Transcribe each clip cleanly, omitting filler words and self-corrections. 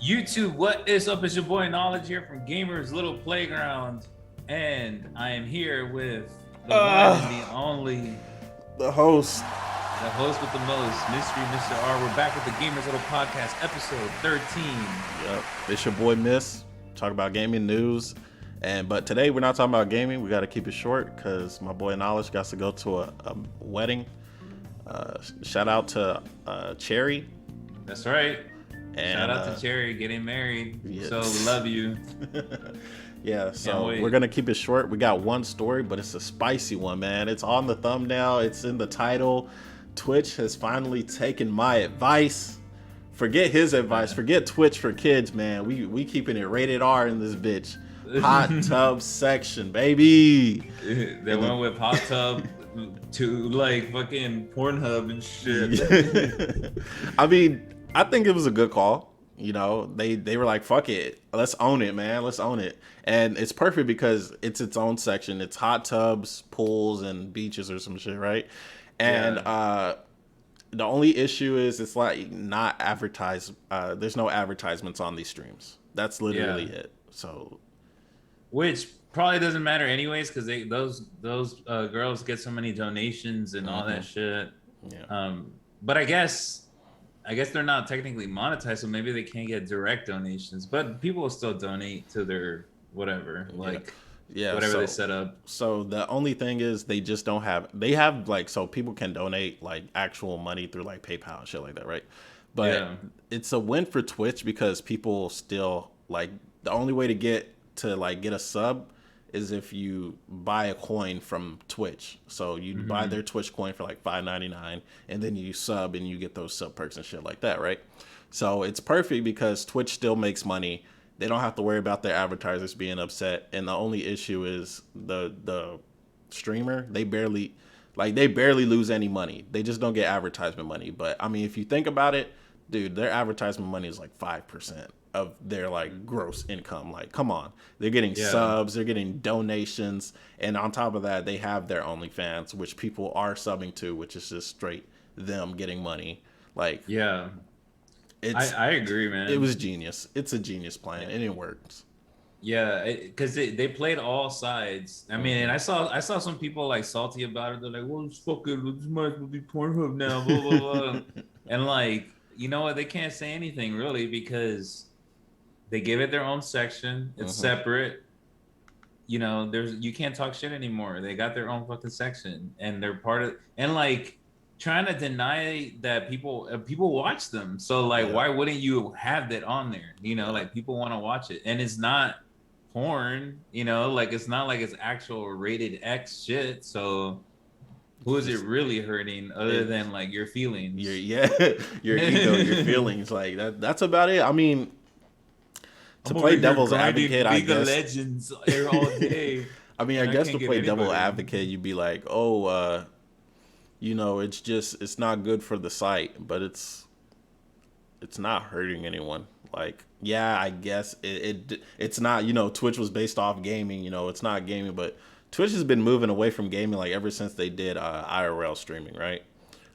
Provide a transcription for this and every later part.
YouTube, what is up? It's your boy Knowledge here from Gamers Little Playground, and I am here with the one and the only, The host. the host with the most, Mystery Mr. R. We're back with the Gamers Little Podcast, episode 13. Yep. It's your boy Miss. Talk about gaming news. But today we're not talking about gaming. We got to keep it short because my boy Knowledge got to go to a wedding. Shout out to Cherry. That's right. And, Shout out to Cherry getting married. yes. So we love you. Yeah, so wait. we're going to keep it short. We got one story, but it's a spicy one, man. It's on the thumbnail. It's in the title. Twitch has finally taken my advice. Forget his advice. Forget Twitch for kids, man. We keeping it rated R in this bitch. Hot tub section, baby. They went with hot tub to like fucking Pornhub and shit. I mean, I think it was a good call. You know, they were like, fuck it. Let's own it, man. Let's own it. And it's perfect because it's its own section. It's hot tubs, pools, and beaches or some shit, right? And the only issue is it's like not advertised. There's no advertisements on these streams. That's literally it. So, which probably doesn't matter anyways because those girls get so many donations and all that shit. Yeah. But I guess they're not technically monetized, so maybe they can't get direct donations. But people will still donate to their whatever, whatever they set up. So the only thing is they just don't have. They have like so people can donate like actual money through like PayPal and shit like that, right? But it's a win for Twitch because people still like the only way to get a sub is if you buy a coin from Twitch. So you buy their Twitch coin for like $5.99 and then you sub and you get those sub perks and shit like that, right? So it's perfect because Twitch still makes money. They don't have to worry about their advertisers being upset. And the only issue is the streamer, they barely lose any money. They just don't get advertisement money. But I mean, if you think about it, dude, their advertisement money is like 5% of their like gross income. Like, come on. They're getting subs, they're getting donations, and on top of that, they have their OnlyFans, which people are subbing to, which is just straight them getting money. Like, I agree, man. It was genius. It's a genius plan, and it works. Yeah, because they played all sides. I mean, and I saw some people like salty about it. They're like, "Well, it's fucking, this might as well be Pornhub now." Blah blah blah. And like, you know what? They can't say anything really because they give it their own section. It's separate. You know, you can't talk shit anymore. They got their own fucking section, and they're part of. And like, trying to deny that people watch them. So like, why wouldn't you have that on there? You know, like people want to watch it, and it's not porn. You know, like it's not like it's actual rated X shit. So who is it really hurting other than like your feelings? Your ego, your feelings. Like that's about it. I mean, to play devil's advocate, I guess. Legends all day. I mean, I guess to play devil advocate, you'd be like, oh, you know, it's not good for the site, but it's not hurting anyone. Like, yeah, I guess it's not, you know, Twitch was based off gaming, you know, it's not gaming, but Twitch has been moving away from gaming like ever since they did IRL streaming, right?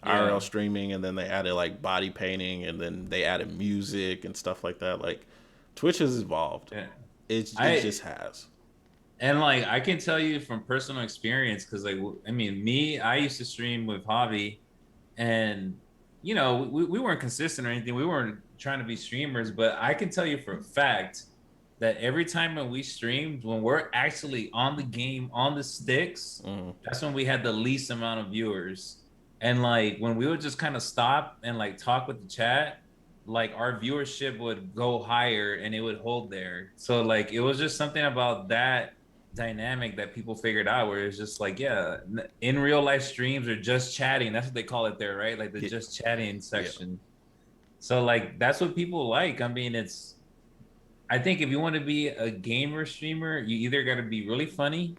IRL streaming, and then they added like body painting, and then they added music and stuff like that. Like, Twitch has evolved. Yeah. It just has. And like, I can tell you from personal experience, because like, I mean, I used to stream with Javi, and you know, we weren't consistent or anything. We weren't trying to be streamers, but I can tell you for a fact that every time when we streamed, when we're actually on the game, on the sticks, that's when we had the least amount of viewers. And like, when we would just kind of stop and like talk with the chat, like our viewership would go higher and it would hold there. So like, it was just something about that dynamic that people figured out where it's just like, in real life streams or just chatting, that's what they call it there, right? Like the just chatting section. So like, that's what people like. I mean, I think if you want to be a gamer streamer, you either got to be really funny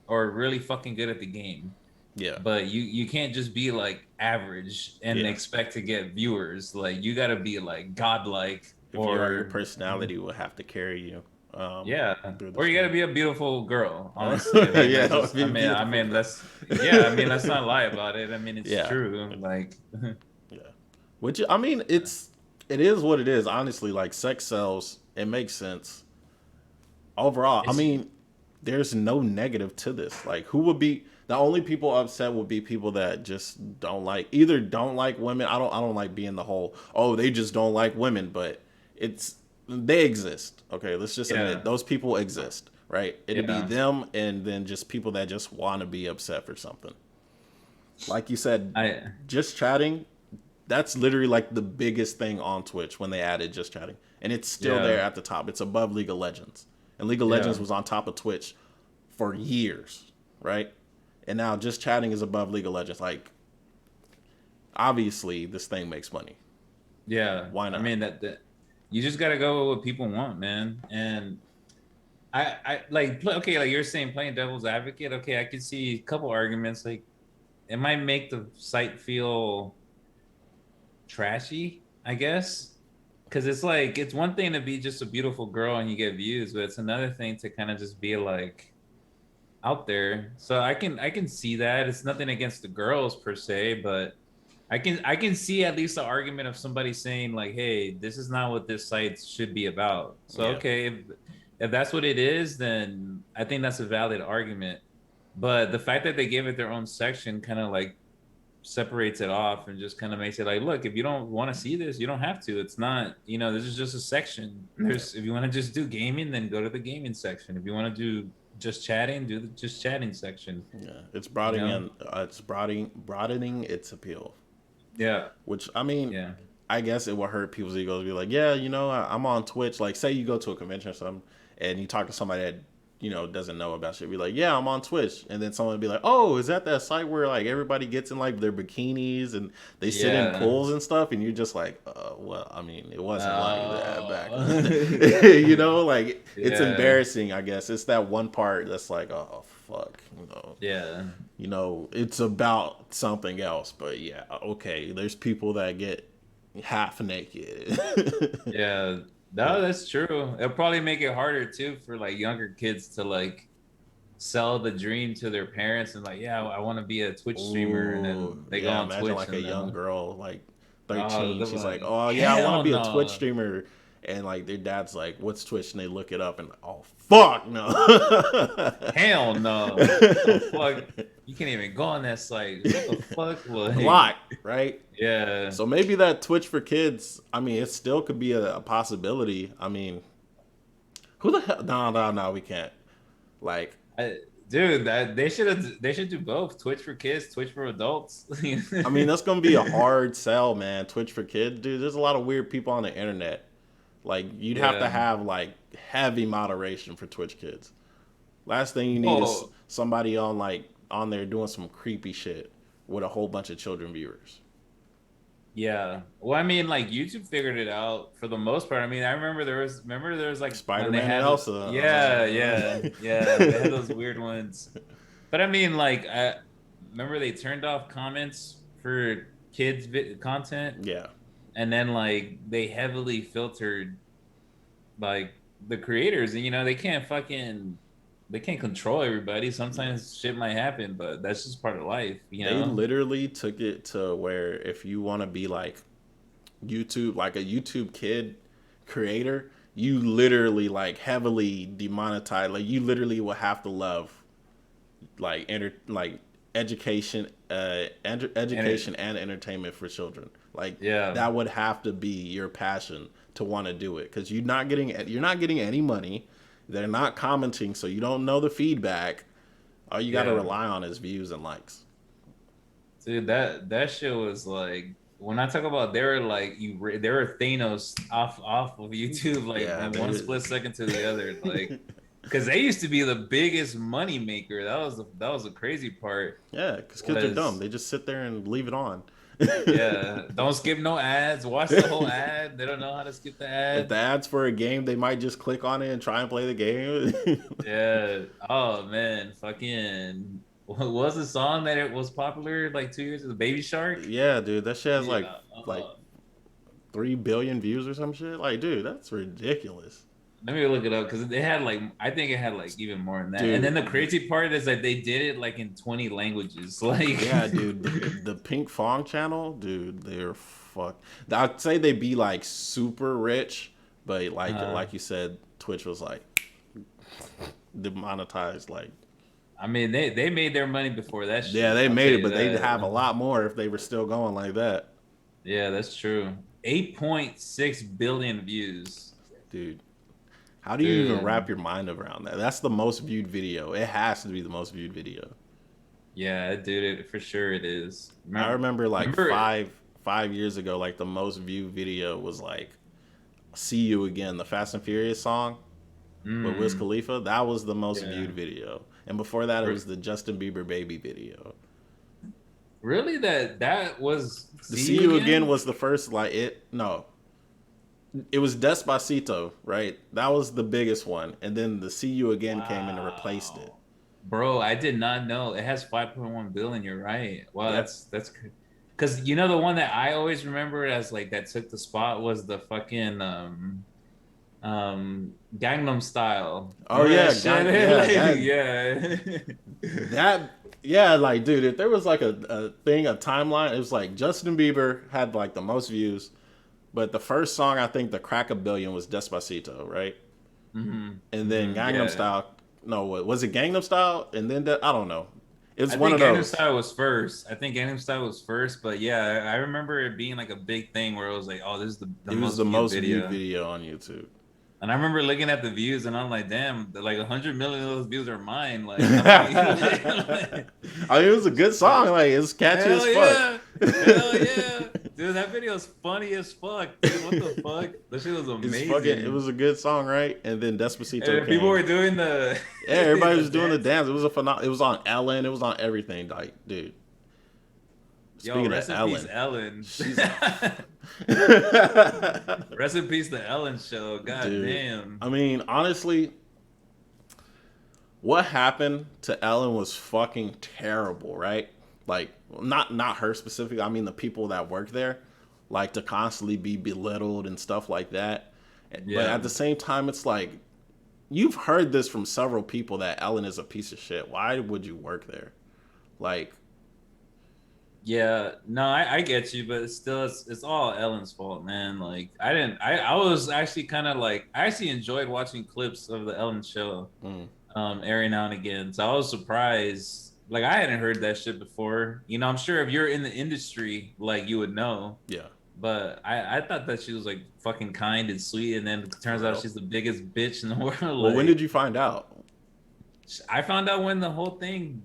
or really fucking good at the game. Yeah. But you can't just be like average and expect to get viewers. Like, you got to be like godlike, or your personality will have to carry you. Or you got to be a beautiful girl. Honestly, I mean, let's not lie about it. I mean, it's true. Like, which, I mean, it's it is what it is. Honestly, like sex sells. It makes sense overall. I It's mean, there's no negative to this. Like, who would be the only people upset would be people that just don't like either don't like women. I don't like being the whole oh they just don't like women, but it's they exist. Okay, let's just admit yeah, those people exist, right? It'd be yeah. them and then just people that just want to be upset for something. Like you said, I just chatting. That's literally like the biggest thing on Twitch when they added just chatting, and it's still there yeah, at the top. It's above League of Legends, and League of Legends yeah, was on top of Twitch for years, right? And now just chatting is above League of Legends. Like, obviously, this thing makes money. yeah. Why I not? mean that you just gotta go with what people want, man. And I like okay, like you're saying, playing devil's advocate. Okay, I can see a couple arguments. Like it might make the site feel trashy, I guess. Because it's like it's one thing to be just a beautiful girl and you get views, but it's another thing to kind of just be like out there. So I can see that. It's nothing against the girls per se, but I can see at least the argument of somebody saying like, "Hey, this is not what this site should be about." So Yeah, okay, if that's what it is, then I think that's a valid argument. But the fact that they gave it their own section kind of like separates it off and just kind of makes it like, look, if you don't want to see this, you don't have to. It's not, this is just a section. yeah, There's if you want to just do gaming, then go to the gaming section. If you want to do just chatting, do the just chatting section. yeah. It's You know? broadening its appeal. Yeah, Which I mean, yeah, I guess it will hurt people's egos. Be like, yeah, I'm on Twitch. Like, say you go to a convention or something, and you talk to somebody that doesn't know about shit. Be like, yeah, I'm on Twitch, and then someone would be like, oh, is that site where like everybody gets in like their bikinis and they sit in yeah. pools and stuff, and you're just like, well, I mean, it wasn't like that back in the Uh, day. Like it's yeah, embarrassing. I guess it's that one part that's like, oh fuck, yeah, it's about something else. But yeah, okay, there's people that get half naked. yeah. No, that's true. It'll probably make it harder too for like younger kids to like sell the dream to their parents and like, yeah, I want to be a Twitch streamer, and Ooh, then they go yeah. on Imagine Twitch like a and young then girl, like oh, 13. they're She's like, like, oh yeah, I want to hell be a Twitch no, streamer. And like their dad's like, what's Twitch? And they look it up and oh fuck no. hell no, what the fuck? You can't even go on that site. What the fuck? Like, Block, right? yeah, So maybe that Twitch for kids. I mean, it still could be a possibility. I mean, who the hell? No, no, no, we can't. Like, I, dude, that they should do both. Twitch for kids, Twitch for adults. I mean, that's gonna be a hard sell, man. Twitch for kids, dude. There's a lot of weird people on the internet. Like, you'd have to Yeah. have like heavy moderation for Twitch kids. Last thing you need is Well, somebody on there doing some creepy shit with a whole bunch of children viewers. yeah. Well, I mean, like YouTube figured it out for the most part. I mean, I remember there was like Spider when they Man and had Elsa. yeah, yeah, yeah, they had those weird ones. But I mean, like, I remember they turned off comments for content, yeah, and then like they heavily filtered like the creators, and they can't control everybody. yeah. Sometimes shit might happen, but that's just part of life, you They know? literally took it to where if you want to be like YouTube, like a YouTube kid creator, you literally like heavily demonetize. Like you literally will have to love like education, And it, education and entertainment for children. Like yeah, that would have to be your passion to want to do it because you're not getting any money. They're not commenting, so you don't know the feedback. All you got to yeah. rely on is views and likes. Dude, that shit was like when I talk about they were Thanos off of YouTube like Yeah, in one split second to the other, like because they used to be the biggest money maker. That was the crazy part yeah, because kids are dumb. was They just sit there and leave it on. yeah, don't skip no ads. Watch the whole ad. They don't know how to skip the If the ad. ads for a game, they might just click on it and try and play the game. Yeah. Oh man, fucking. What was the song that it was popular like 2 years ago? Baby Shark. Yeah, dude, that shit has like Yeah. like 3 billion views or some shit. Like, dude, that's ridiculous. Let me look it up because they had like I think it had like even more than that. And then Dude, the crazy part is that they did it like in 20 languages. Like yeah, dude, the Pink Fong channel, dude, they're fuck. I'd say they'd be like super rich, but like you said, Twitch was like demonetized. Like, I mean they made their money before that yeah, shit. they I'll tell made it, you but they'd have a that. lot more if they were still going like that, Yeah, that's true. 8.6 billion views. dude. How do you even wrap Dude. your mind around that? That's the most viewed video. It has to be the most viewed video. Yeah, dude, it for sure it is. I Remember, remember like remember five years ago, like the most viewed video was like "See You Again," the Fast and Furious song with Wiz mm, Khalifa. That was the most yeah. viewed video, and before that, it was the Justin Bieber "Baby" video. Really that was The see "See you You Again" again? was the first like it. No, it was Despacito, right? That was the biggest one, and then the "See You Again" came in and replaced it. Wow. Bro, I did not know. It has 5.1 billion. You're right. Wow, Yep. that's because you know the one that I always remember as like that took the spot was the fucking Gangnam Style. Oh Remember that yeah, shit? yeah, Like, yeah. that yeah, like dude, if there was like a thing, a timeline, it was like Justin Bieber had like the most views, but the first song I think the crack a billion was Despacito, right? And then Gangnam Yeah. Style, no, what was it Gangnam Style? And then I don't know. It was I one think of Gangnam those. Style was first. I think Gangnam Style was first, but yeah, I remember it being like a big thing where it was like, oh, this is the It was the most viewed most viewed video. video on YouTube. And I remember looking at the views and I'm like, damn, like 100 million of those views are mine. Like, how many? I mean, it was a good song. Like it's catchy as Hell fuck. yeah. Hell yeah. Dude, that video is funny as fuck, dude. What the fuck? That shit was It's fucking. It amazing. was a good song, right? And then And Despacito then people came. were doing the Yeah, everybody the was doing the dance. dance. It was a phenomenal. It was on Ellen. It was on everything. Like, dude. Yo, Speaking of rest in peace, Ellen, Ellen. she's a Rest in peace, the Ellen show. God dude. damn. I mean, honestly, what happened to Ellen was fucking terrible, right? Like, not her specifically. I mean, the people that work there, like to constantly be belittled and stuff like that. But Yeah. at the same time, it's like you've heard this from several people that Ellen is a piece of shit. Why would you work there? Like, Yeah, no, I get you, but it's all Ellen's fault, man. Like I was actually kind of like I actually enjoyed watching clips of the Ellen show mm, every now and again. So I was surprised. Like I hadn't heard that shit before. You know, I'm sure if you're in the industry, like you would know. yeah, But I thought that she was like fucking kind and sweet, and then it for turns out real. she's the biggest bitch in the world. Well, when did Like you find out? I found out when the whole thing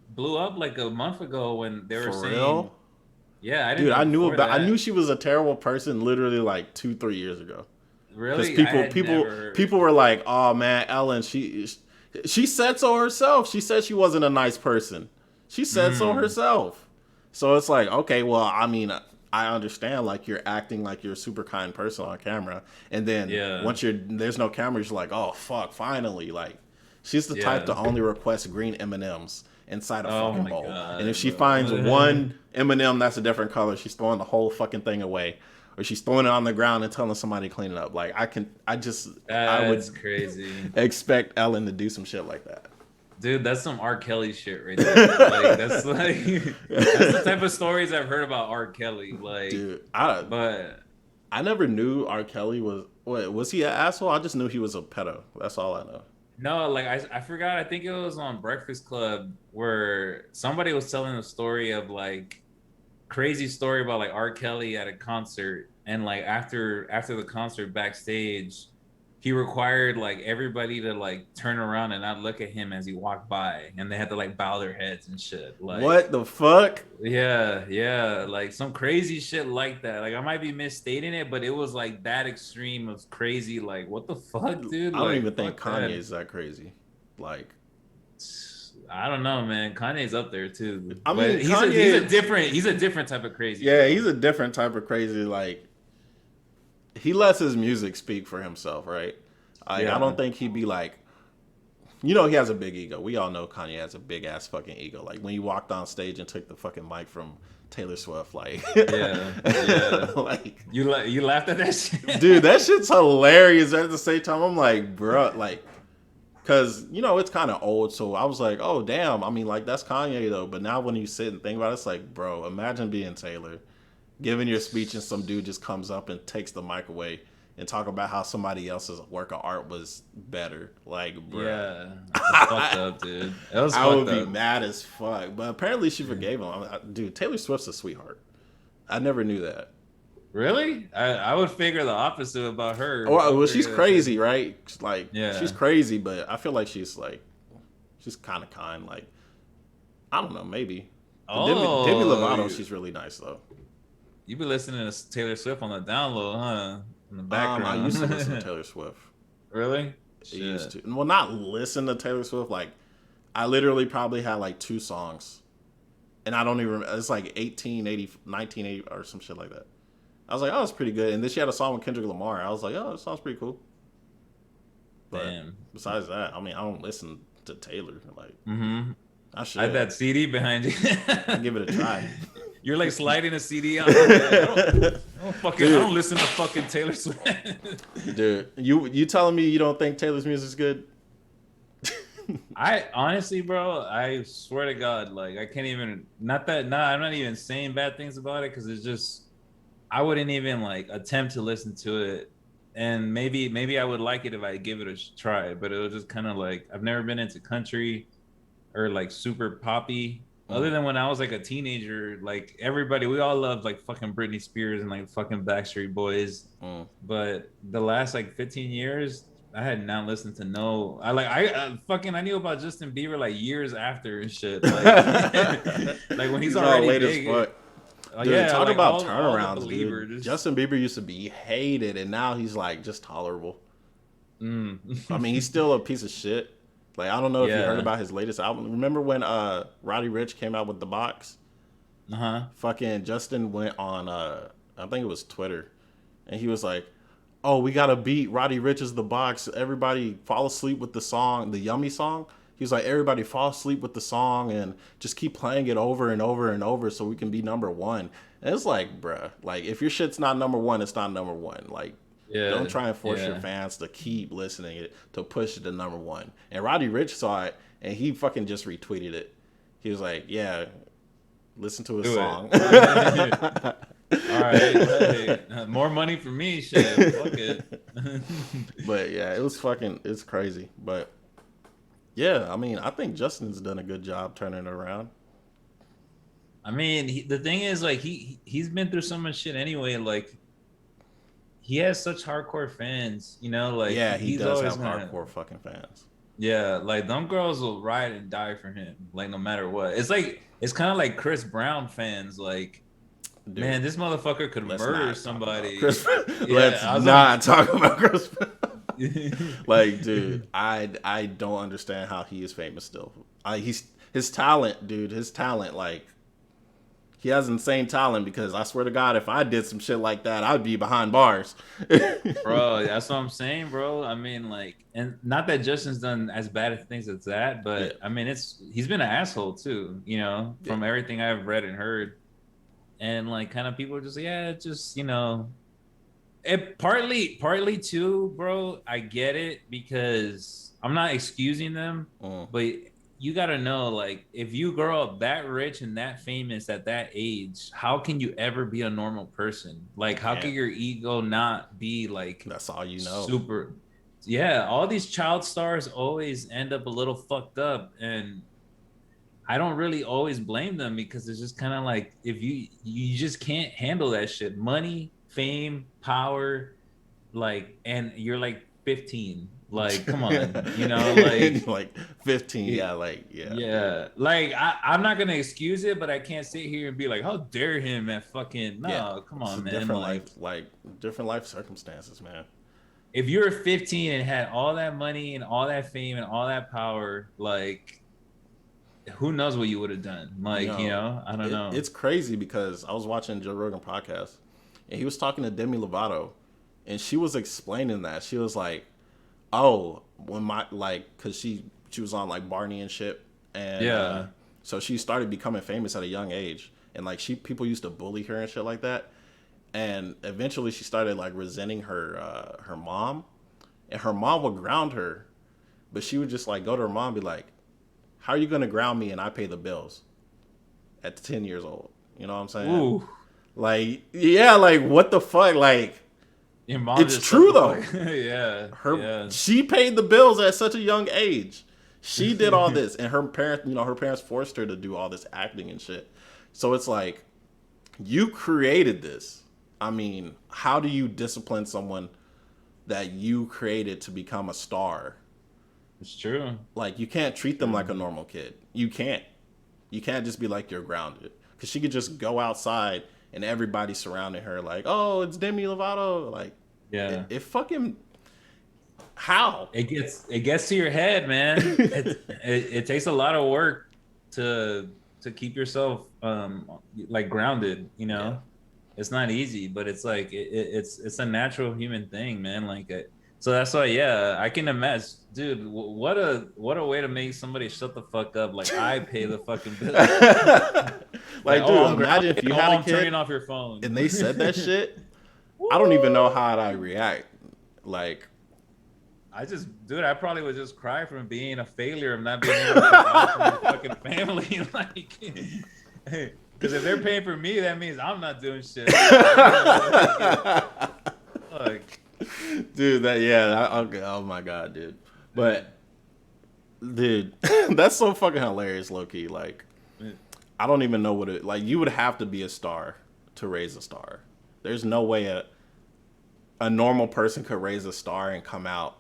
blew up like a month ago when they were For saying, real? yeah, I didn't Dude, know before I knew that. she was a terrible person literally like 2 3 years ago. Because Really? I had people never. were like, "Oh man, Ellen, she said so herself. She said she wasn't a nice person. She said so Mm, herself." So it's like, okay, well, I mean, I understand like you're acting like you're a super kind person on camera, and then yeah, once there's no camera, you're like, "Oh fuck, finally!" Like she's the type to yeah. only request green M&Ms inside a Oh fucking my bowl, and if God, she bro. finds one M&M that's a different color, she's throwing the whole fucking thing away, or she's throwing it on the ground and telling somebody to clean it up. Like I That's would crazy. expect Ellen to do some shit like that. Dude, that's some R. Kelly shit right there. Like that's like that's the type of stories I've heard about R. Kelly. Like, Dude, but I never knew R. Kelly was he an asshole? I just knew he was a pedo. That's all I know. no, like I forgot. I think it was on Breakfast Club where somebody was telling a story of like crazy story about like R. Kelly at a concert, and like after the concert backstage, he required like everybody to like turn around and not look at him as he walked by, and they had to like bow their heads and shit. Like, What the fuck? yeah, yeah, like some crazy shit like that. Like I might be misstating it, but it was like that extreme of crazy. Like, what the fuck, dude? I don't Like, even think fuck Kanye that. is that crazy. Like, I don't know, man. Kanye's up there too, I but mean, Kanye, he's a different type of crazy, yeah, bro. he's a different type of crazy. Like, he lets his music speak for himself, right? Like, I Yeah. don't think he'd be like, You know he has a big ego. We all know Kanye has a big ass fucking ego. Like when he walked on stage and took the fucking mic from Taylor Swift, like Yeah, yeah. like You laughed at that shit. dude, that shit's hilarious. At the same time, I'm like, bro, like, cause you know it's kind of old. So I was like, oh damn. I mean, like that's Kanye though. But now when you sit and think about it, it's like, bro, imagine being Taylor, giving your speech and some dude just comes up and takes the mic away and talk about how somebody else's work of art was better. Like, bro, Yeah, it's fucked up, dude. It was I would fucked be up. mad as fuck. But apparently she forgave him. Dude, Taylor Swift's a sweetheart. I never knew that. Really? I would figure the opposite about her. I Oh, would well, she's figure that she, crazy, right? Like, she's yeah. crazy, but I feel like she's kind of kind. Like, I don't know, maybe. But Demi Oh, Lovato, she's really nice though. you be listening to Taylor Swift on the download, huh? In the I used to listen to background. Taylor Swift. Really? I used Shit. to. Well, not listen to Taylor Swift. Like, I literally probably had like 2 songs, and I don't even remember. It's like 1880, 1980, or some shit like that. I was like, oh, it's pretty good. And then she had a song with Kendrick Lamar. I was like, oh, that sounds pretty cool. But Damn. besides that, I mean, I don't listen to Taylor. Like, Mm-hmm. I I had should. that CD behind you. I give it a try. You're like sliding a CD on. I don't listen to fucking Taylor Swift. Dude, you telling me you don't think Taylor's music is good? I honestly, bro, I swear to God, like I can't even. Not that. Nah, I'm not even saying bad things about it because it's just I wouldn't even like attempt to listen to it. And maybe I would like it if I give it a try, but it was just kind of like I've never been into country or like super poppy. Other than when I was like a teenager, like everybody, we all loved like fucking Britney Spears and like fucking Backstreet Boys. Mm. But the last like 15 years, I had not listened to no. I knew about Justin Bieber like years after and shit. Like like when he's all already late as big. fuck. Dude, Yeah, talk like about all the turnarounds, dude. believers. Justin Bieber used to be hated, and now he's like just tolerable. Mm. I mean, he's still a piece of shit. Like, I don't know if you heard Yeah. about his latest album. Remember when Roddy Ricch came out with The Box? Uh-huh. Fucking Justin went on I think it was Twitter, and he was like, "Oh, we gotta beat Roddy Ricch's The Box. Everybody fall asleep with the song, the Yummy song." He was like, "Everybody fall asleep with the song and just keep playing it over and over and over so we can be number one." And it's like, bruh, like if your shit's not number one, it's not number one. Like, don't Yeah. try and force your Yeah. fans to keep listening it to push it to number one. And Roddy Ricch saw it and he fucking just retweeted it. He was like, "Yeah, listen to his Do song." it. All right. Hey, more money for me, shit. Fuck it. But yeah, it's crazy. But yeah, I mean, I think Justin's done a good job turning it around. I mean, the thing is, like, he's been through so much shit anyway. Like, he has such hardcore fans, you know. Like, Yeah, he he's does always have gonna, hardcore fucking fans. yeah. Like, them girls will ride and die for him, like, no matter what. It's like it's kind of like Chris Brown fans. Like, Dude, man, this motherfucker could let's murder not talk about somebody. Chris. Yeah, Let's I was not talk about Chris. like, Like, dude, I don't understand how he is famous still. He's his talent, dude. His talent, like, he has insane talent because I swear to God, if I did some shit like that, I'd be behind bars. bro, that's what I'm saying, bro. I mean, like, and not that Justin's done as bad of things as that, but Yeah. I mean, he's been an asshole too, you know, from Yeah. everything I've read and heard, and like, kind of people are just, yeah, just you know, it partly too, bro. I get it because I'm not excusing them, Mm. but you gotta know, like, if you grow up that rich and that famous at that age, how can you ever be a normal person? Like, how can Can't. your ego not be like That's all you know. super? Yeah, all these child stars always end up a little fucked up, and I don't really always blame them because it's just kind of like if you just can't handle that shit. Money, fame, power, like, and you're like 15. Like, come on, you know, like, Like 15, yeah, like, yeah. yeah, like I'm not gonna excuse it, but I can't sit here and be like, how dare him and fucking no, Yeah. come It's a on, man. different Like, different life circumstances, man. if you were 15 and had all that money and all that fame and all that power, like, who knows what you would have done? Like, you know, I don't know. It's crazy because I was watching Joe Rogan podcast and he was talking to Demi Lovato and she was explaining that. She was like, "Oh, when my like cuz she She was on like Barney and shit, and Yeah. so she started becoming famous at a young age, and like people used to bully her and shit like that, and eventually she started like resenting her mom, and her mom would ground her, but she would just like go to her mom and be like, "How are you gonna ground me and I pay the bills at 10 years old?" You know what I'm saying? Ooh. Like, yeah, like what the fuck? Like, Your mom it's just shut true the though. fuck. Yeah. Yeah. She paid the bills at such a young age. She did all this, and her parents forced her to do all this acting and shit. So it's like, you created this. I mean, how do you discipline someone that you created to become a star? It's true. Like, you can't treat them like a normal kid. You can't. You can't just be like, you're grounded. Because she could just go outside and everybody surrounding her like, oh, it's Demi Lovato. Like, Yeah. it fucking, how? It gets to your head, man. It takes a lot of work to keep yourself like grounded, you Yeah. know. It's not easy, but it's like it's a natural human thing, man. Like so that's why, yeah, I can imagine, dude. What a way to make somebody shut the fuck up. Like, I pay the fucking bills. Like, Like, oh, dude, I'm imagine if grounded. you Oh, had a I'm kid turning off your phone. and they said that shit. I don't even know Woo! how I'd react. Like, Dude, I probably would just cry from being a failure of not being able to provide for my fucking family. Like, because if they're paying for me, that means I'm not doing shit. Fuck. dude, okay, oh my god, dude. But, dude, that's so fucking hilarious, low key. Like, I don't even know what it like. You would have to be a star to raise a star. There's no way a normal person could raise a star and come out,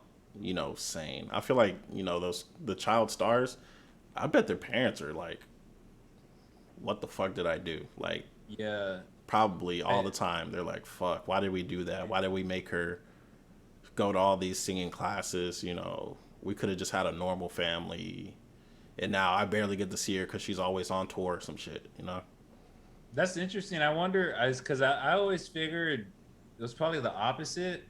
sane. I feel like, the child stars, I bet their parents are like, what the fuck did I do? Like, Yeah. probably all the time. They're like, fuck, why did we do that? Why did we make her go to all these singing classes? We could have just had a normal family. And now I barely get to see her because she's always on tour or some shit. That's interesting. I wonder, because I always figured it was probably the opposite.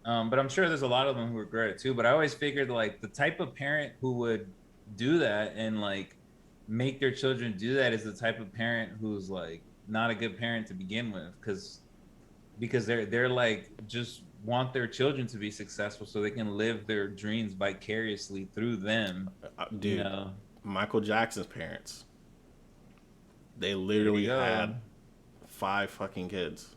But I'm sure there's a lot of them who regret it too. But I always figured, like, the type of parent who would do that and like make their children do that is the type of parent who's like not a good parent to begin with, because they're like, just want their children to be successful so they can live their dreams vicariously through them. You Dude, know, Michael Jackson's parents, they there you literally go. had 5 fucking kids.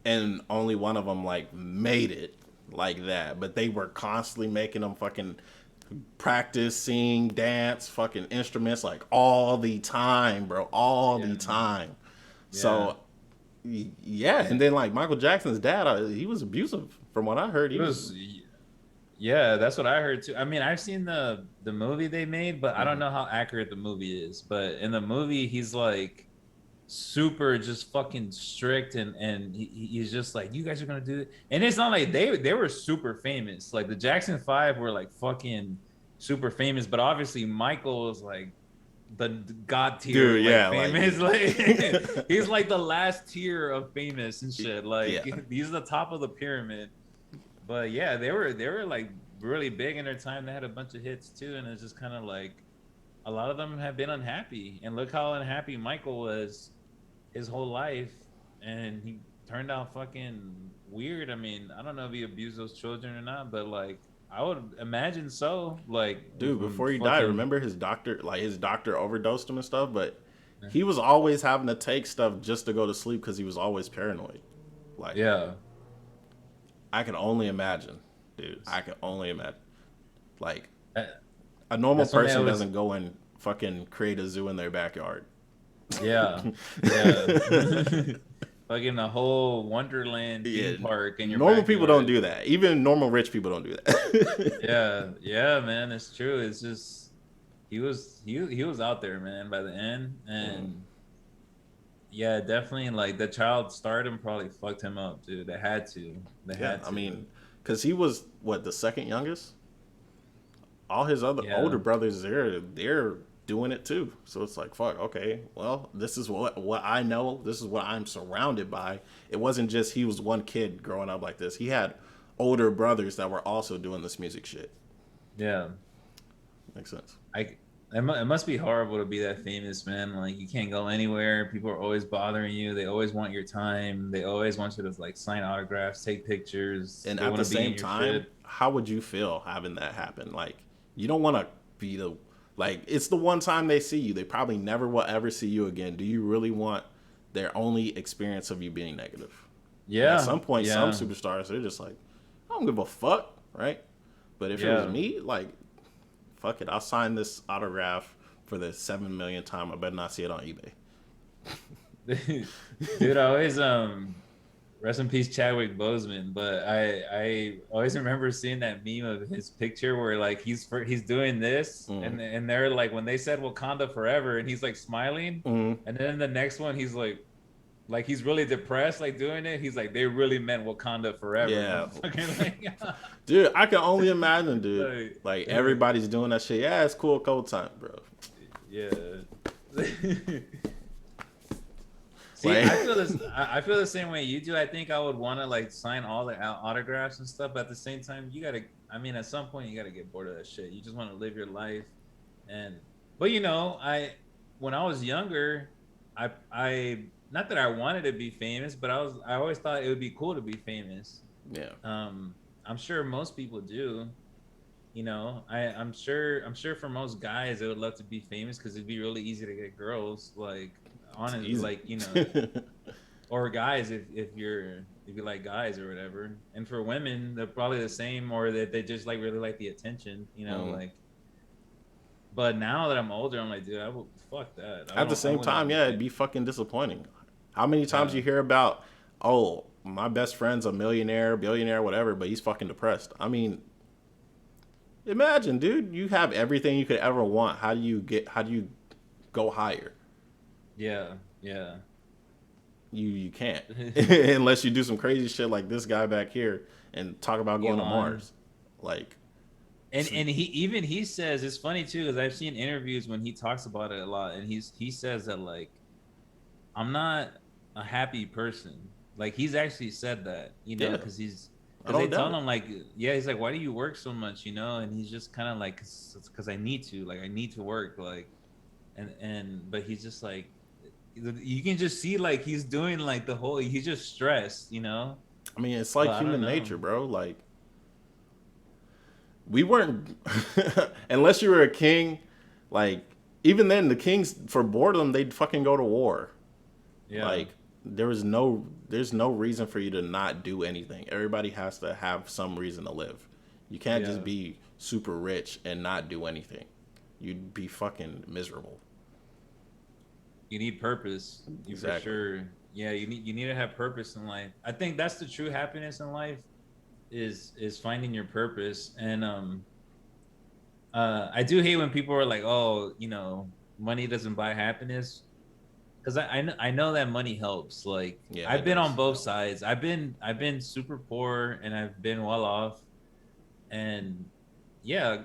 And only one of them like made it like that, but they were constantly making them fucking practice, sing, dance, fucking instruments like all the time, bro, all Yeah, the time. yeah. So yeah, and then like Michael Jackson's dad, he was abusive from what I heard. He It was. was, yeah, that's what I heard too. I mean, I've seen the movie they made, but I don't Mhm. know how accurate the movie is. But in the movie, he's like super just fucking strict, and he's just like, you guys are gonna do it. And it's not like they were super famous. Like the Jackson 5 were like fucking super famous, but obviously Michael was like the god tier, Dude, like yeah, like famous. Like he's like the last tier of famous and shit. yeah. Like he's the top of the pyramid. But yeah, they were like really big in their time. They had a bunch of hits too, and it's just kind of like a lot of them have been unhappy. And look how unhappy Michael was his whole life, and he turned out fucking weird. I mean, I don't know if he abused those children or not, but like I would imagine so. Like Dude, from before he died, fucking remember his doctor overdosed him and stuff, but he was always having to take stuff just to go to sleep because he was always paranoid. Like, yeah. I can only imagine, dude. I can only imagine. Like, That- a normal That's when they person always, doesn't go and fucking create a zoo in their backyard. yeah, yeah. Fucking the whole Wonderland Yeah, theme park in your normal people don't backyard. do that. Even normal rich people don't do that. Yeah, yeah, man, it's true. It's just he was out there, man, by the end, Mhm. and yeah, definitely like the child stardom probably fucked him up, dude. They had to. They Yeah, had I to. mean, because he was what, the second youngest. All his other older Yeah. brothers, they're doing it too. So it's like, fuck, okay, well, this is what I know. This is what I'm surrounded by. It wasn't just he was one kid growing up like this. He had older brothers that were also doing this music shit. Yeah. Makes sense. It must be horrible to be that famous, man. Like you can't go anywhere. People are always bothering you. They always want your time. They always want you to like sign autographs, take pictures. And They at want the to be same in your time, shit. how would you feel having that happen? Like, you don't want to be the, like, it's the one time they see you. They probably never will ever see you again. Do you really want their only experience of you being negative? And at Yeah, some point, some yeah, superstars, they're just like, I don't give a fuck, right? But if it was yeah. me, like, fuck it, I'll sign this autograph for the 7 million time. I better not see it on eBay. Dude, I always rest in peace Chadwick Boseman, but I always remember seeing that meme of his picture where like he's doing this Mm. and they're like when they said Wakanda forever and he's like smiling Mm. and then the next one he's like he's really depressed like doing it. He's like they really meant Wakanda forever, Yeah. motherfucker. Like, Dude, I can only imagine, dude. like Like, everybody's doing that shit. Yeah, it's cool, cold time, bro. yeah. See, Like, I feel this. I feel the same way you do. I think I would want to like sign all the autographs and stuff, but at the same time, you gotta. I mean, at some point, you gotta get bored of that shit. You just want to live your life, and but you know, when I was younger, I not that I wanted to be famous, but I always thought it would be cool to be famous. yeah. I'm sure most people do. You know, I'm sure for most guys, they would love to be famous because it'd be really easy to get girls. Like, It's honestly, easy. like or guys if you like guys or whatever. And for women, they're probably the same, or that they just like really like the attention. You know, like. But now that I'm older, I'm like, dude, I would fuck that. At the I same wouldn't want time, to be yeah, it'd famous. be fucking disappointing. How many times Yeah, you hear about, oh, my best friend's a millionaire, billionaire, whatever, but he's fucking depressed? I mean, imagine, dude, you have everything you could ever want. How do you go higher? yeah, yeah. You can't unless you do some crazy shit like this guy back here and talk about going to Elon. Mars. Like, And he says it's funny too because I've seen interviews when he talks about it a lot, and he says that like I'm not a happy person. Like he's actually said that, you know, yeah, I because they don't tell doubt it. him like, yeah, he's like, why do you work so much, you know? And he's just kind of like, because I need to, like, I need to work, like, but he's just like, you can just see like he's doing like he's just stressed, you know. I mean, it's But like I don't human know. nature, bro. Like, we weren't unless you were a king, like, even then the kings for boredom they'd fucking go to war. Yeah, Like, there's no reason for you to not do anything. Everybody has to have some reason to live. You can't yeah. just be super rich and not do anything. You'd be fucking miserable. You need purpose. You for Exactly. sure. Yeah, you need to have purpose in life. I think that's the true happiness in life is finding your purpose. And I do hate when people are like, oh, you know, money doesn't buy happiness. Because I know that money helps. Like Yeah, I've it been on does. both sides. I've been super poor and I've been well off. And yeah,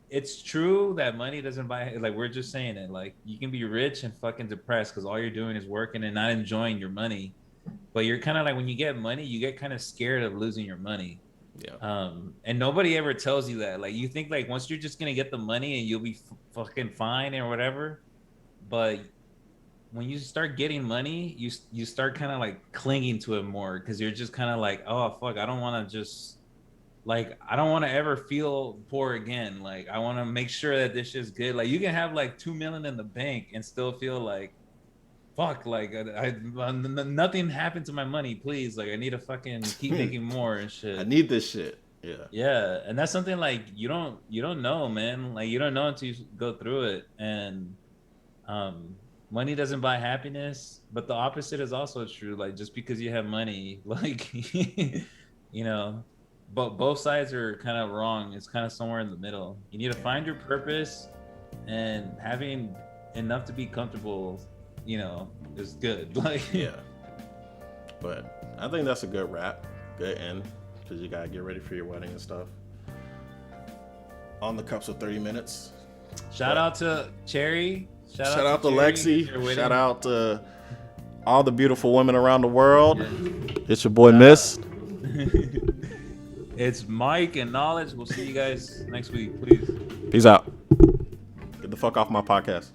it's true that money doesn't buy, like we're just saying it, like you can be rich and fucking depressed because all you're doing is working and not enjoying your money. But you're kind of like when you get money, you get kind of scared of losing your money. Yeah. And nobody ever tells you that. Like you think like once you're just gonna get the money and you'll be fucking fine or whatever. But when you start getting money, you start kind of like clinging to it more because you're just kind of like, oh fuck, I don't want to just like I don't want to ever feel poor again. Like I want to make sure that this shit's good. Like you can have like 2 million in the bank and still feel like fuck. Like nothing happened to my money. Please, like I need to fucking keep making more and I shit. need this shit. Yeah. Yeah, and that's something like you don't know, man. Like you don't know until you go through it. And money doesn't buy happiness, but the opposite is also true. Like just because you have money, like you know, but both sides are kind of wrong. It's kind of somewhere in the middle. You need to find your purpose, and having enough to be comfortable, you know, is good. Like Yeah. But I think that's a good wrap, good end, because you gotta get ready for your wedding and stuff. On the cups of 30 minutes. shout But out to Cherry. shout out to Cherry. Lexi. Shout out to all the beautiful women around the world. Yeah. It's your boy Shout Miss. out. It's Mike and Knowledge. We'll see you guys next week, please. Peace out. Get the fuck off my podcast.